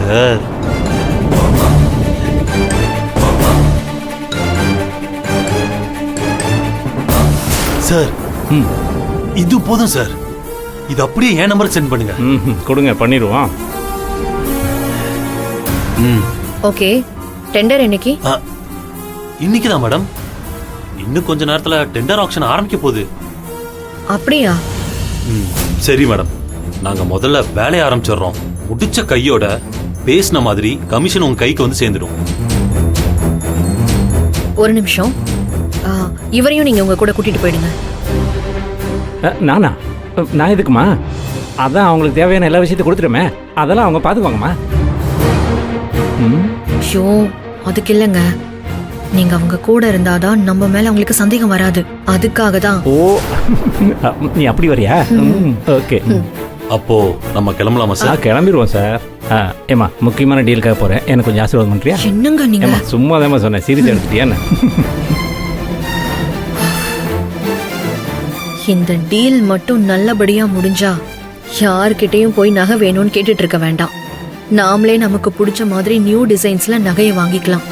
Sir. Sir இது போதும் sir. இது அப்படியே என் நம்பருக்கு சென்ட் பண்ணுங்க. கொடுங்க, பண்ணிடுவோம். ஓகே, டெண்டர் என்னைக்கு? இன்னைக்கு தான் மேடம். இன்னும் கொஞ்ச நேரத்துல டெண்டர் ஆக்ஷன் ஆரம்பிக்க போகுது. அப்படியா? சரி மேடம், நாங்க முதல்ல வேலையை ஆரம்பிச்சிடுறோம். முடிச்ச கையோட பேசின மாதிரி கமிஷன் உங்க கைக்கு வந்து சேர்ந்துடும். ஒரு நிமிஷம், இவரையும் நீங்க உங்க கூட கூட்டிட்டு போயிடுங்க. நானா? நான் எதுக்குமா? அதான் அவங்களுக்கு தேவையான எல்லா விஷயத்தையும் கொடுத்துருமே, அதெல்லாம் அவங்க பார்த்துக்குவாங்கம்மா. ஷோ, அதுக்கு இல்லைங்க, நீங்க அவங்க கூட இருந்தாதான் நம்ம மேல அவங்களுக்கு சந்தேகம் வராது. அதுக்காக தான். ஓ, நீ அப்படி வரியா? ஓகே, அப்போ நம்ம கிளம்பலாமா சார்? கிளம்பிடுவோம் சார். ஏமா, முக்கியமான டீலுக்காக போறேன், எனக்கு கொஞ்சம் ஆசீர்வாதம் பண்றியா? என்னங்க நீங்க? சும்மா தான் சொன்னேன், சீரியஸ் எடுத்துட்டியா? இந்த டீல் மட்டும் நல்லபடியா முடிஞ்சா யார்கிட்டயும் போய் நகை வேணும்னு கேட்டுட்டு இருக்க வேண்டாம். நாமளே நமக்கு பிடிச்ச மாதிரி நியூ டிசைன்ஸ்ல நகையை வாங்கிக்கலாம்.